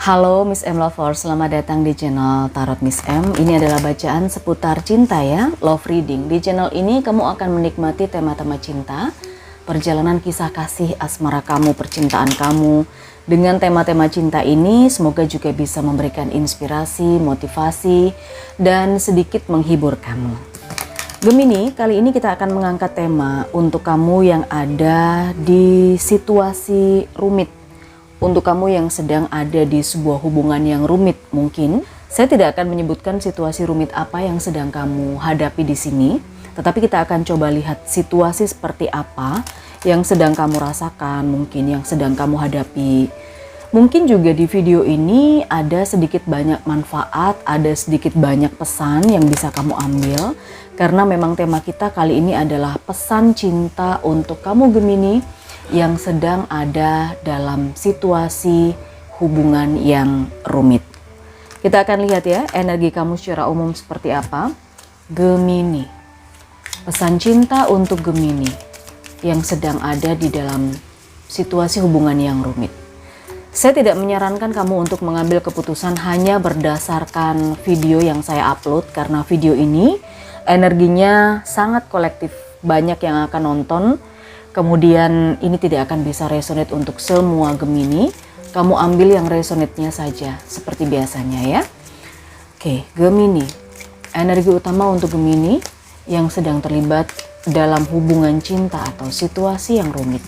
Halo Miss M Lovers, selamat datang di channel Tarot Miss M. Ini adalah bacaan seputar cinta ya, love reading. Di channel ini kamu akan menikmati tema-tema cinta, perjalanan kisah kasih, asmara kamu, percintaan kamu. Dengan tema-tema cinta ini semoga juga bisa memberikan inspirasi, motivasi, dan sedikit menghibur kamu. Gemini, kali ini kita akan mengangkat tema untuk kamu yang ada di situasi rumit. Untuk kamu yang sedang ada di sebuah hubungan yang rumit mungkin, saya tidak akan menyebutkan situasi rumit apa yang sedang kamu hadapi di sini, tetapi kita akan coba lihat situasi seperti apa yang sedang kamu rasakan, mungkin yang sedang kamu hadapi. Mungkin juga di video ini ada sedikit banyak manfaat, ada sedikit banyak pesan yang bisa kamu ambil, karena memang tema kita kali ini adalah pesan cinta untuk kamu Gemini yang sedang ada dalam situasi hubungan yang rumit. Kita akan lihat ya energi kamu secara umum seperti apa. Gemini, pesan cinta untuk Gemini yang sedang ada di dalam situasi hubungan yang rumit. Saya tidak menyarankan kamu untuk mengambil keputusan hanya berdasarkan video yang saya upload, karena video ini energinya sangat kolektif, banyak yang akan nonton. Kemudian ini tidak akan bisa resonate untuk semua Gemini. Kamu ambil yang resonate-nya saja seperti biasanya ya. Oke, Gemini. Energi utama untuk Gemini yang sedang terlibat dalam hubungan cinta atau situasi yang rumit.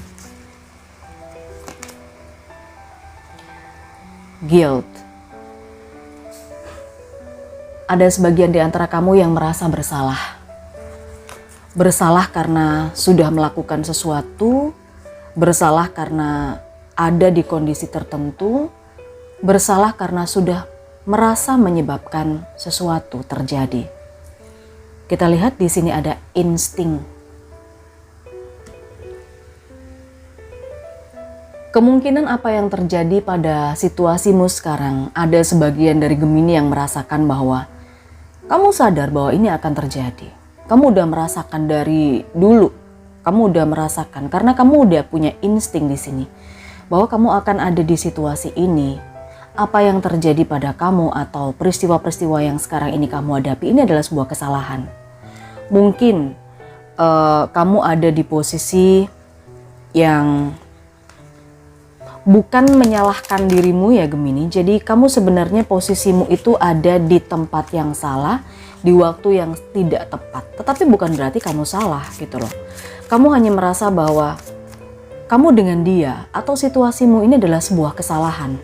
Guilt. Ada sebagian di antara kamu yang merasa bersalah. Bersalah karena sudah melakukan sesuatu, bersalah karena ada di kondisi tertentu, bersalah karena sudah merasa menyebabkan sesuatu terjadi. Kita lihat di sini ada insting. Kemungkinan apa yang terjadi pada situasimu sekarang, ada sebagian dari Gemini yang merasakan bahwa kamu sadar bahwa ini akan terjadi. Kamu udah merasakan dari dulu, kamu udah merasakan karena kamu udah punya insting di sini bahwa kamu akan ada di situasi ini. Apa yang terjadi pada kamu atau peristiwa-peristiwa yang sekarang ini kamu hadapi ini adalah sebuah kesalahan. Mungkin kamu ada di posisi yang bukan menyalahkan dirimu ya Gemini. Jadi kamu sebenarnya posisimu itu ada di tempat yang salah, di waktu yang tidak tepat. Tetapi bukan berarti kamu salah gitu loh. Kamu hanya merasa bahwa kamu dengan dia atau situasimu ini adalah sebuah kesalahan.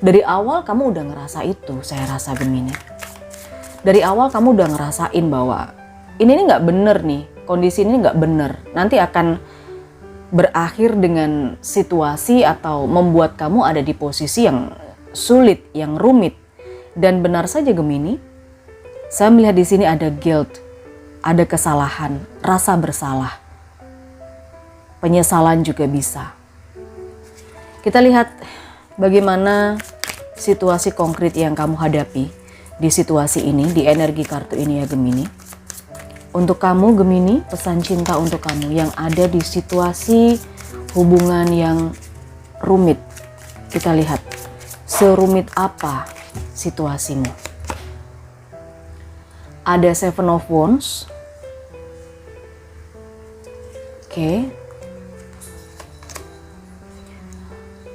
Dari awal kamu udah ngerasa itu, saya rasa Gemini. Dari awal kamu udah ngerasain bahwa ini nggak bener nih, kondisi ini nggak bener. Nanti akan berakhir dengan situasi atau membuat kamu ada di posisi yang sulit, yang rumit. Dan benar saja Gemini, saya melihat di sini ada guilt, ada kesalahan, rasa bersalah. Penyesalan juga bisa. Kita lihat bagaimana situasi konkret yang kamu hadapi di situasi ini, di energi kartu ini ya Gemini. Untuk kamu Gemini, pesan cinta untuk kamu yang ada di situasi hubungan yang rumit. Kita lihat serumit apa situasimu. Ada Seven of Wands. Oke.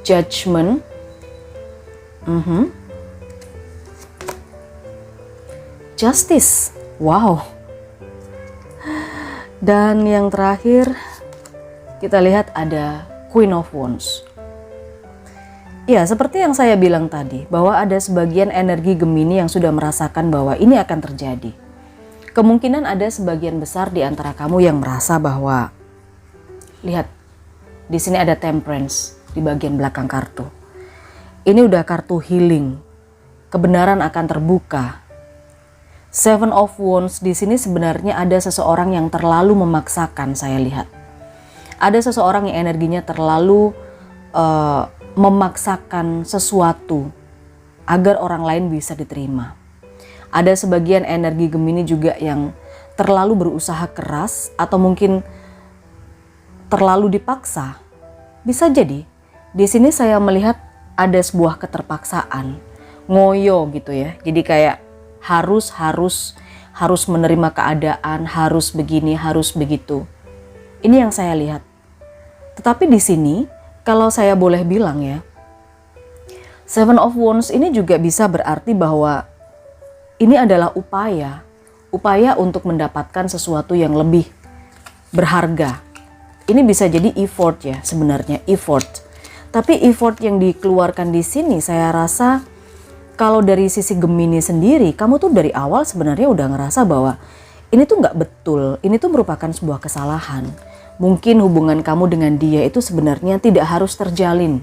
Judgment. Justice. Wow. Dan yang terakhir kita lihat ada Queen of Wands. Ya, seperti yang saya bilang tadi, bahwa ada sebagian energi Gemini yang sudah merasakan bahwa ini akan terjadi. Kemungkinan ada sebagian besar di antara kamu yang merasa bahwa, lihat, di sini ada Temperance di bagian belakang kartu. Ini udah kartu healing, kebenaran akan terbuka. Seven of Wands di sini sebenarnya ada seseorang yang terlalu memaksakan, saya lihat. Ada seseorang yang energinya terlalu memaksakan sesuatu agar orang lain bisa diterima. Ada sebagian energi Gemini juga yang terlalu berusaha keras atau mungkin terlalu dipaksa. Bisa jadi di sini saya melihat ada sebuah keterpaksaan, ngoyo gitu ya. Jadi kayak harus menerima keadaan, harus begini, harus begitu. Ini yang saya lihat. Tetapi di sini kalau saya boleh bilang ya, Seven of Wands ini juga bisa berarti bahwa ini adalah upaya untuk mendapatkan sesuatu yang lebih berharga. Ini bisa jadi effort ya, sebenarnya effort. Tapi effort yang dikeluarkan di sini saya rasa kalau dari sisi Gemini sendiri, kamu tuh dari awal sebenarnya udah ngerasa bahwa ini tuh nggak betul, ini tuh merupakan sebuah kesalahan. Mungkin hubungan kamu dengan dia itu sebenarnya tidak harus terjalin.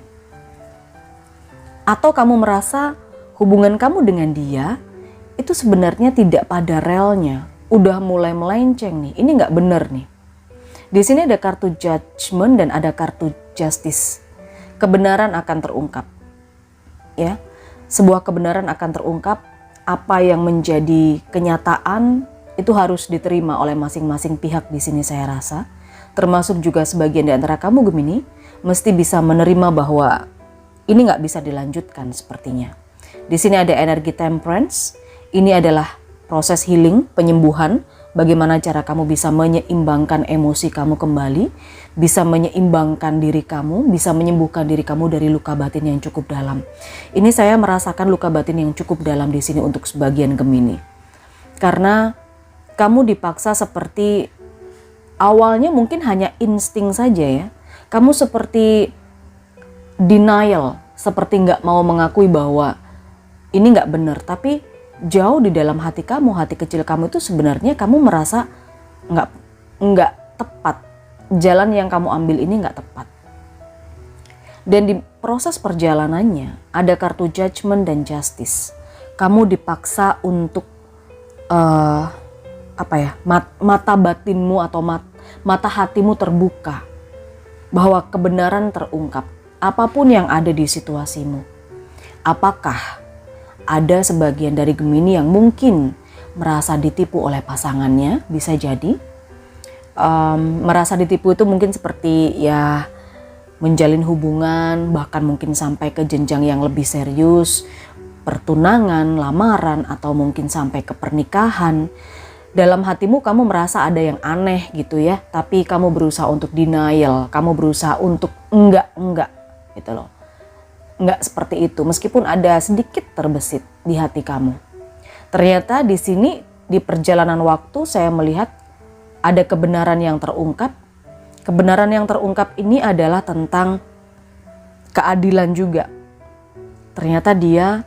Atau kamu merasa hubungan kamu dengan dia itu sebenarnya tidak pada relnya, udah mulai melenceng nih, ini nggak bener nih. Di sini ada kartu Judgment dan ada kartu Justice. Kebenaran akan terungkap. Ya. Sebuah kebenaran akan terungkap, apa yang menjadi kenyataan itu harus diterima oleh masing-masing pihak di sini saya rasa. Termasuk juga sebagian di antara kamu Gemini mesti bisa menerima bahwa ini nggak bisa dilanjutkan sepertinya. Di sini ada energi Temperance. Ini adalah proses healing, penyembuhan. Bagaimana cara kamu bisa menyeimbangkan emosi kamu kembali, bisa menyeimbangkan diri kamu, bisa menyembuhkan diri kamu dari luka batin yang cukup dalam. Ini saya merasakan luka batin yang cukup dalam di sini untuk sebagian Gemini. Karena kamu dipaksa seperti awalnya mungkin hanya insting saja ya. Kamu seperti denial, seperti nggak mau mengakui bahwa ini nggak benar, tapi jauh di dalam hati kamu, hati kecil kamu itu sebenarnya kamu merasa nggak tepat. Jalan yang kamu ambil ini nggak tepat. Dan di proses perjalanannya ada kartu Judgment dan Justice. Kamu dipaksa untuk mata batinmu atau mata hatimu terbuka bahwa kebenaran terungkap. Apapun yang ada di situasimu. Apakah ada sebagian dari Gemini yang mungkin merasa ditipu oleh pasangannya, bisa jadi. Merasa ditipu itu mungkin seperti ya menjalin hubungan, bahkan mungkin sampai ke jenjang yang lebih serius, pertunangan, lamaran, atau mungkin sampai ke pernikahan. Dalam hatimu kamu merasa ada yang aneh gitu ya, tapi kamu berusaha untuk denial, kamu berusaha untuk enggak gitu loh. Nggak seperti itu, meskipun ada sedikit terbesit di hati kamu. Ternyata di sini di perjalanan waktu saya melihat ada kebenaran yang terungkap. Kebenaran yang terungkap ini adalah tentang keadilan juga. Ternyata dia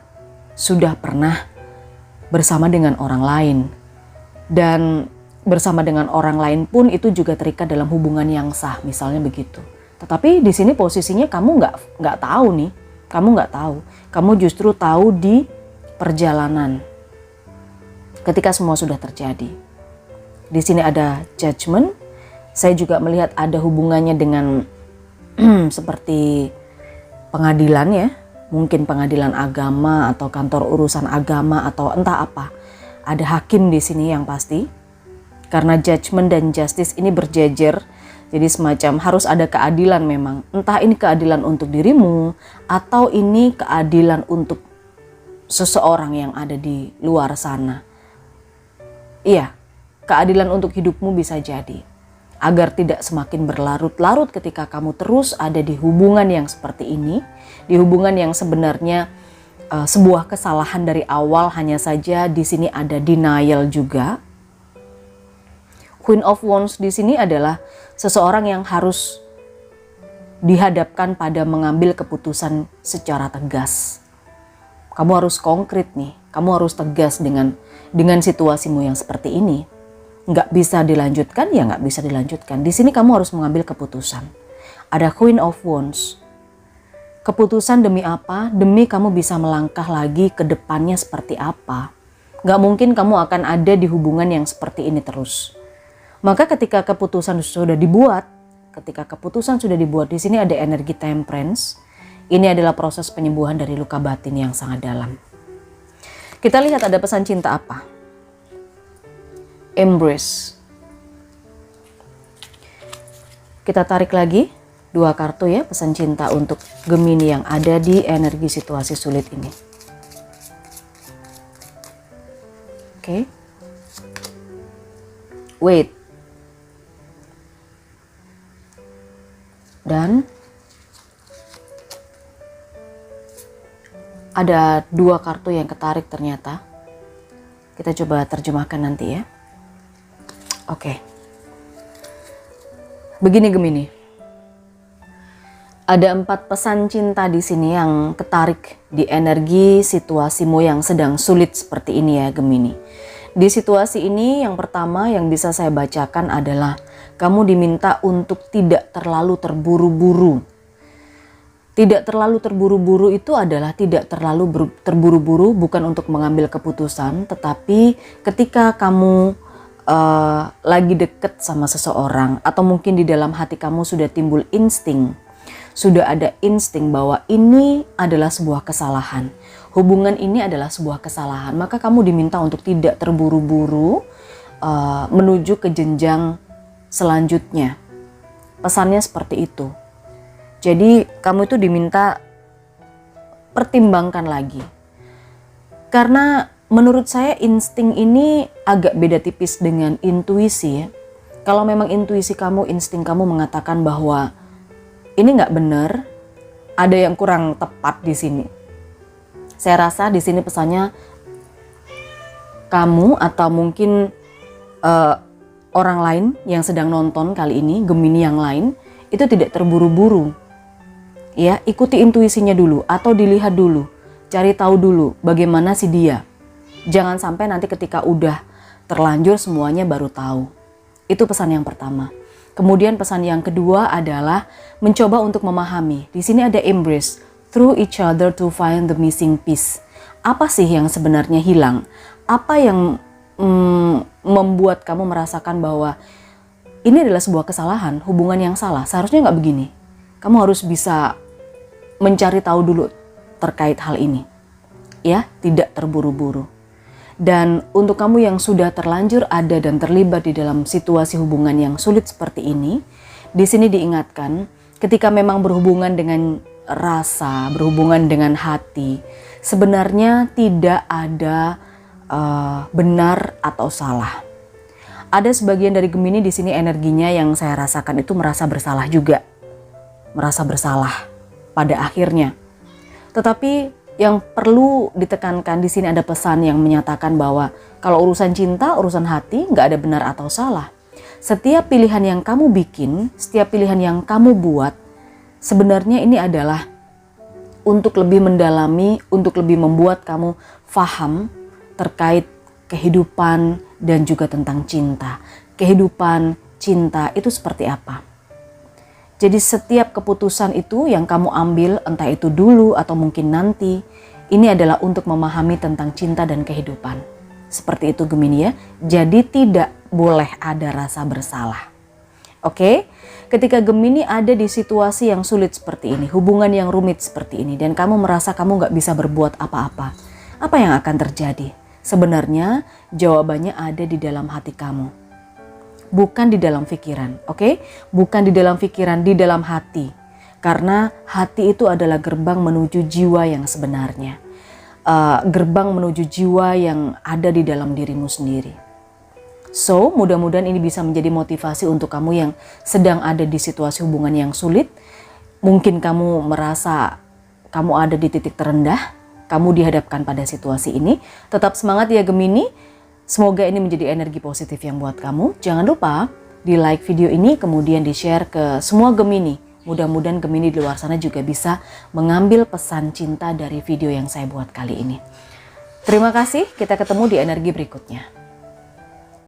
sudah pernah bersama dengan orang lain. Dan bersama dengan orang lain pun itu juga terikat dalam hubungan yang sah, misalnya begitu. Tetapi di sini posisinya kamu nggak tahu nih. Kamu nggak tahu, kamu justru tahu di perjalanan ketika semua sudah terjadi. Di sini ada Judgment. Saya juga melihat ada hubungannya dengan seperti pengadilan ya, mungkin pengadilan agama atau kantor urusan agama atau entah apa. Ada hakim di sini yang pasti, karena Judgment dan Justice ini berjejer. Jadi semacam harus ada keadilan memang. Entah ini keadilan untuk dirimu atau ini keadilan untuk seseorang yang ada di luar sana. Iya, keadilan untuk hidupmu bisa jadi. Agar tidak semakin berlarut-larut ketika kamu terus ada di hubungan yang seperti ini. Di hubungan yang sebenarnya sebuah kesalahan dari awal, hanya saja di sini ada denial juga. Queen of Wands di sini adalah seseorang yang harus dihadapkan pada mengambil keputusan secara tegas. Kamu harus konkret nih, kamu harus tegas dengan situasimu yang seperti ini. Nggak bisa dilanjutkan, ya nggak bisa dilanjutkan. Di sini kamu harus mengambil keputusan. Ada Queen of Wands. Keputusan demi apa? Demi kamu bisa melangkah lagi ke depannya seperti apa. Nggak mungkin kamu akan ada di hubungan yang seperti ini terus. Maka ketika keputusan sudah dibuat, di sini ada energi Temperance. Ini adalah proses penyembuhan dari luka batin yang sangat dalam. Kita lihat ada pesan cinta apa? Embrace. Kita tarik lagi 2 kartu ya, pesan cinta untuk Gemini yang ada di energi situasi sulit ini. Oke. Wait. Dan ada 2 kartu yang ketarik ternyata. Kita coba terjemahkan nanti ya. Oke. Begini Gemini. Ada 4 pesan cinta di sini yang ketarik di energi situasimu yang sedang sulit seperti ini ya Gemini. Di situasi ini yang pertama yang bisa saya bacakan adalah kamu diminta untuk tidak terlalu terburu-buru. Tidak terlalu terburu-buru itu adalah tidak terlalu terburu-buru bukan untuk mengambil keputusan, tetapi ketika kamu lagi deket sama seseorang atau mungkin di dalam hati kamu sudah timbul insting. Sudah ada insting bahwa ini adalah sebuah kesalahan. Hubungan ini adalah sebuah kesalahan. Maka kamu diminta untuk tidak terburu-buru menuju ke jenjang selanjutnya. Pesannya seperti itu. Jadi kamu itu diminta pertimbangkan lagi. Karena menurut saya insting ini agak beda tipis dengan intuisi ya. Kalau memang intuisi kamu, insting kamu mengatakan bahwa ini nggak benar, ada yang kurang tepat di sini. Saya rasa di sini pesannya kamu atau mungkin orang lain yang sedang nonton kali ini, Gemini yang lain, itu tidak terburu-buru. Ya, ikuti intuisinya dulu atau dilihat dulu, cari tahu dulu bagaimana sih dia. Jangan sampai nanti ketika udah terlanjur semuanya baru tahu. Itu pesan yang pertama. Kemudian pesan yang kedua adalah mencoba untuk memahami. Di sini ada embrace through each other to find the missing piece. Apa sih yang sebenarnya hilang? Apa yang membuat kamu merasakan bahwa ini adalah sebuah kesalahan, hubungan yang salah? Seharusnya nggak begini. Kamu harus bisa mencari tahu dulu terkait hal ini. Ya, tidak terburu-buru. Dan untuk kamu yang sudah terlanjur ada dan terlibat di dalam situasi hubungan yang sulit seperti ini, di sini diingatkan ketika memang berhubungan dengan rasa, berhubungan dengan hati, sebenarnya tidak ada benar atau salah. Ada sebagian dari Gemini di sini energinya yang saya rasakan itu merasa bersalah juga, merasa bersalah pada akhirnya. Tetapi yang perlu ditekankan di sini ada pesan yang menyatakan bahwa kalau urusan cinta, urusan hati, nggak ada benar atau salah. Setiap pilihan yang kamu bikin, setiap pilihan yang kamu buat, sebenarnya ini adalah untuk lebih mendalami, untuk lebih membuat kamu paham terkait kehidupan dan juga tentang cinta. Kehidupan, cinta itu seperti apa? Jadi setiap keputusan itu yang kamu ambil, entah itu dulu atau mungkin nanti, ini adalah untuk memahami tentang cinta dan kehidupan. Seperti itu Gemini ya. Jadi tidak boleh ada rasa bersalah. Oke? Ketika Gemini ada di situasi yang sulit seperti ini, hubungan yang rumit seperti ini, dan kamu merasa kamu gak bisa berbuat apa-apa, apa yang akan terjadi? Sebenarnya jawabannya ada di dalam hati kamu. Bukan di dalam pikiran, oke? Bukan di dalam pikiran, di dalam hati. Karena hati itu adalah gerbang menuju jiwa yang sebenarnya. Gerbang menuju jiwa yang ada di dalam dirimu sendiri. So, mudah-mudahan ini bisa menjadi motivasi untuk kamu yang sedang ada di situasi hubungan yang sulit. Mungkin kamu merasa kamu ada di titik terendah, kamu dihadapkan pada situasi ini. Tetap semangat ya Gemini. Semoga ini menjadi energi positif yang buat kamu. Jangan lupa di like video ini, kemudian di share ke semua Gemini. Mudah-mudahan Gemini di luar sana juga bisa mengambil pesan cinta dari video yang saya buat kali ini. Terima kasih, kita ketemu di energi berikutnya.